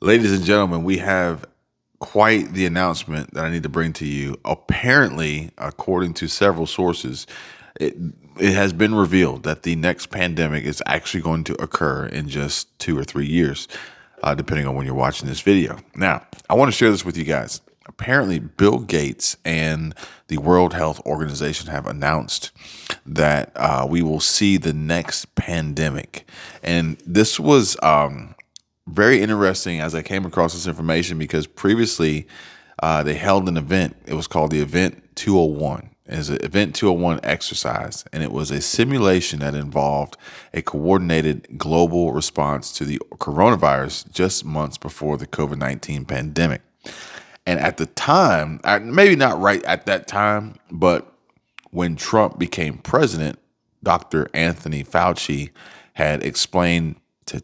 Ladies and gentlemen, we have quite the announcement that I need to bring to you. Apparently, according to several sources, it, it has been revealed that the next pandemic is actually going to occur in just 2 or 3 years, depending on when you're watching this video. Now, I want to share this with you guys. Apparently, Bill Gates and the World Health Organization have announced that we will see the next pandemic. And this was very interesting as I came across this information because previously they held an event. It was called the Event 201. It was an Event 201 exercise, and it was a simulation that involved a coordinated global response to the coronavirus just months before the COVID-19 pandemic. And at the time, maybe not right at that time, but when Trump became president, Dr. Anthony Fauci had explained to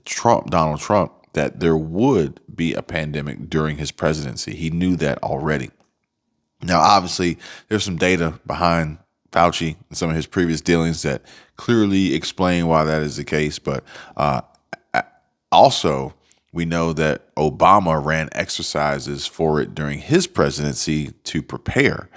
Donald Trump, that there would be a pandemic during his presidency. He knew that already. Now, obviously, there's some data behind Fauci and some of his previous dealings that clearly explain why that is the case. But also, we know that Obama ran exercises for it during his presidency to prepare,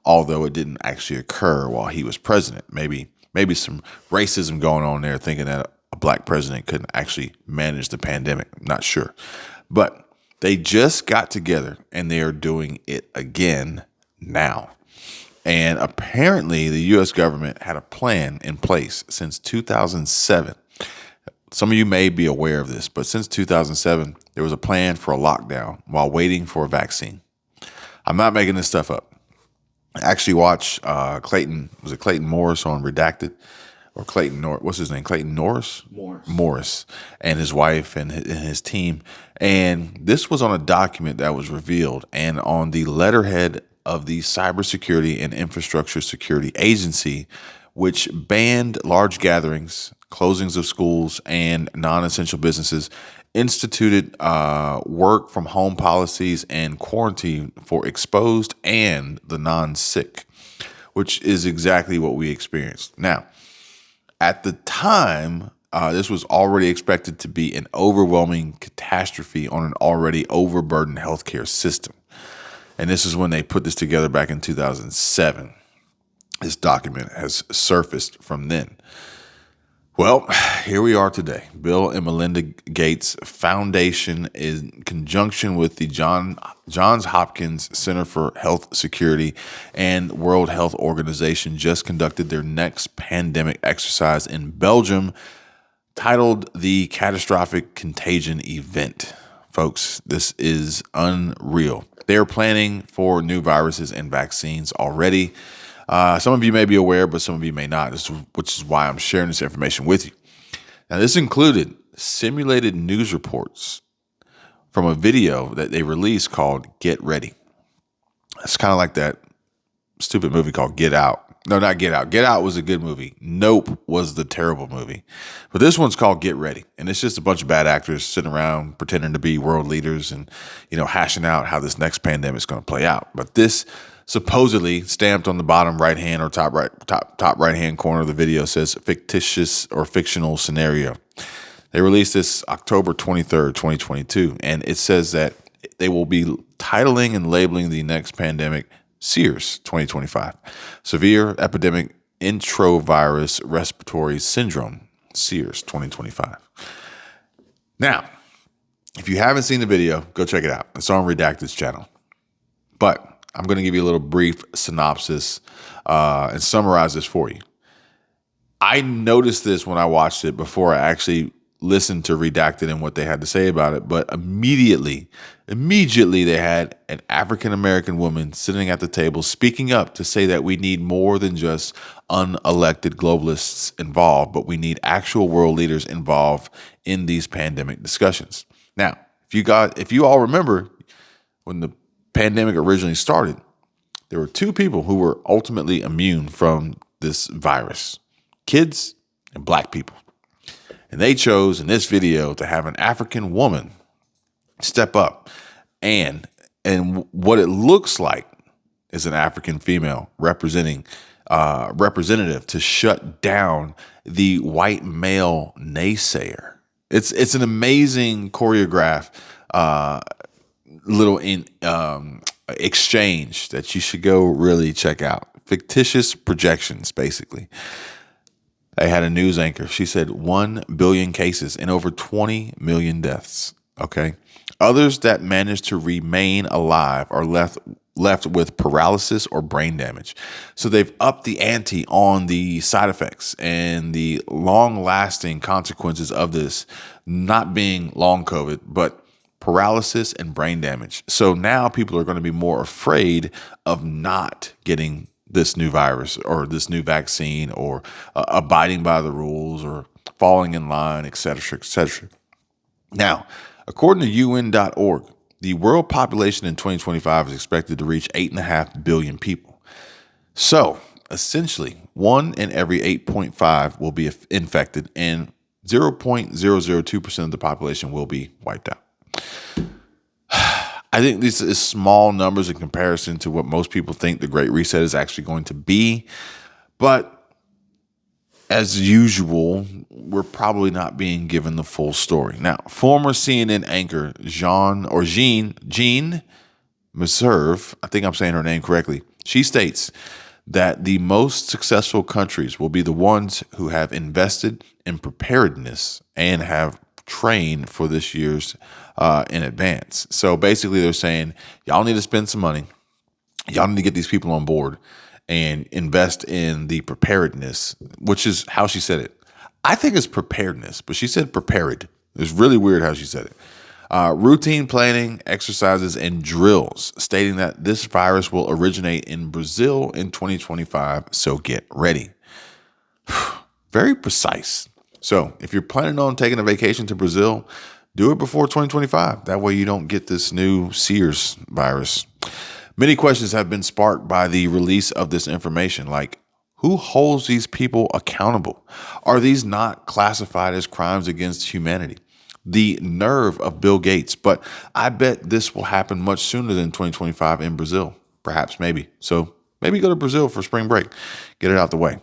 although it didn't actually occur while he was president. Maybe some racism going on there, thinking that a black president couldn't actually manage the pandemic. I'm not sure. But they just got together and they are doing it again now. And apparently the U.S. government had a plan in place since 2007. Some of you may be aware of this, but since 2007, there was a plan for a lockdown while waiting for a vaccine. I'm not making this stuff up. I actually watched Clayton Morris on Redacted? Or Clayton Norris, what's his name? Clayton Norris? Morris and his wife and his team. And this was on a document that was revealed and on the letterhead of the Cybersecurity and Infrastructure Security Agency, which banned large gatherings, closings of schools, and non-essential businesses, instituted work from home policies and quarantine for exposed and the non-sick, which is exactly what we experienced. Now, at the time, this was already expected to be an overwhelming catastrophe on an already overburdened healthcare system. And this is when they put this together back in 2007. This document has surfaced from then. Well, here we are today. Bill and Melinda Gates Foundation, in conjunction with the Johns Hopkins Center for Health Security and World Health Organization, just conducted their next pandemic exercise in Belgium, titled the Catastrophic Contagion Event. Folks, this is unreal. They are planning for new viruses and vaccines already. Some of you may be aware, but some of you may not, which is why I'm sharing this information with you. Now, this included simulated news reports from a video that they released called Get Ready. It's kind of like that stupid movie called Get Out. No, not Get Out. Get Out was a good movie. Nope was the terrible movie. But this one's called Get Ready. And it's just a bunch of bad actors sitting around pretending to be world leaders and, hashing out how this next pandemic is going to play out. But this supposedly stamped on the bottom right hand or top right hand corner of the video says fictitious or fictional scenario. They released this October 23rd, 2022, and it says that they will be titling and labeling the next pandemic SEERS 2025, Severe Epidemic Enterovirus Respiratory Syndrome, SEERS 2025. Now, if you haven't seen the video, go check it out. It's on Redacted's channel. But I'm going to give you a little brief synopsis and summarize this for you. I noticed this when I watched it before I actually listened to Redacted and what they had to say about it. But immediately they had an African-American woman sitting at the table speaking up to say that we need more than just unelected globalists involved, but we need actual world leaders involved in these pandemic discussions. Now, if you all remember when the pandemic originally started, there were two people who were ultimately immune from this virus, kids and black people. And they chose in this video to have an African woman step up and what it looks like is an African female representative to shut down the white male naysayer. It's an amazing choreograph little exchange that you should go really check out. Fictitious projections, basically. They had a news anchor. She said 1 billion cases and over 20 million deaths. Okay. Others that managed to remain alive are left with paralysis or brain damage. So they've upped the ante on the side effects and the long lasting consequences of this not being long COVID, but paralysis and brain damage. So now people are going to be more afraid of not getting this new virus or this new vaccine or abiding by the rules or falling in line, et cetera, et cetera. Now, according to UN.org, the world population in 2025 is expected to reach 8.5 billion people. So essentially, 1 in every 8.5 will be infected and 0.002% of the population will be wiped out. I think this is small numbers in comparison to what most people think the Great Reset is actually going to be. But as usual, we're probably not being given the full story. Now, former CNN anchor Jean Meserve, I think I'm saying her name correctly, she states that the most successful countries will be the ones who have invested in preparedness and have trained for this year's in advance. So basically they're saying, y'all need to spend some money. Y'all need to get these people on board and invest in the preparedness, which is how she said it. I think it's preparedness, but she said prepared. It's really weird how she said it. Routine planning, exercises, and drills, stating that this virus will originate in Brazil in 2025, so get ready. Very precise. So if you're planning on taking a vacation to Brazil, do it before 2025. That way you don't get this new Sears virus. Many questions have been sparked by the release of this information, like who holds these people accountable? Are these not classified as crimes against humanity? The nerve of Bill Gates. But I bet this will happen much sooner than 2025 in Brazil. Perhaps, maybe. So maybe go to Brazil for spring break. Get it out the way.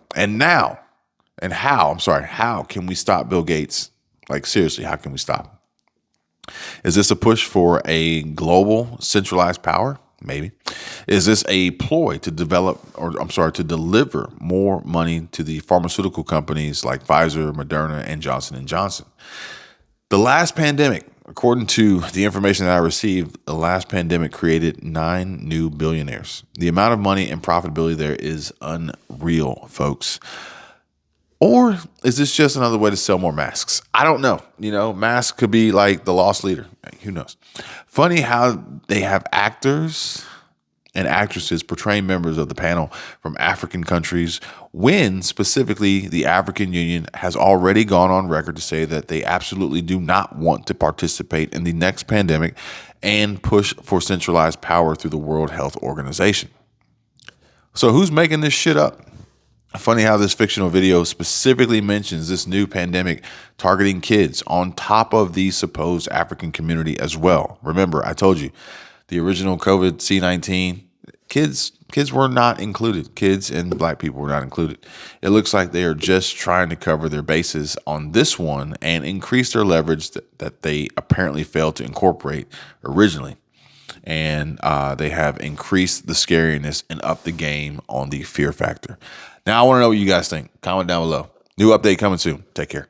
How can we stop Bill Gates? Like, seriously, how can we stop him? Is this a push for a global centralized power? Maybe. Is this a ploy to deliver more money to the pharmaceutical companies like Pfizer, Moderna, and Johnson & Johnson? The last pandemic, according to the information that I received, the last pandemic created 9 new billionaires. The amount of money and profitability there is unreal, folks. Or is this just another way to sell more masks? I don't know. Masks could be like the lost leader. Who knows? Funny how they have actors and actresses portraying members of the panel from African countries when specifically the African Union has already gone on record to say that they absolutely do not want to participate in the next pandemic and push for centralized power through the World Health Organization. So who's making this shit up? Funny how this fictional video specifically mentions this new pandemic targeting kids on top of the supposed African community as well. Remember, I told you the original COVID C-19, kids were not included. Kids and black people were not included. It looks like they are just trying to cover their bases on this one and increase their leverage that they apparently failed to incorporate originally. And they have increased the scariness and upped the game on the fear factor. Now, I want to know what you guys think. Comment down below. New update coming soon. Take care.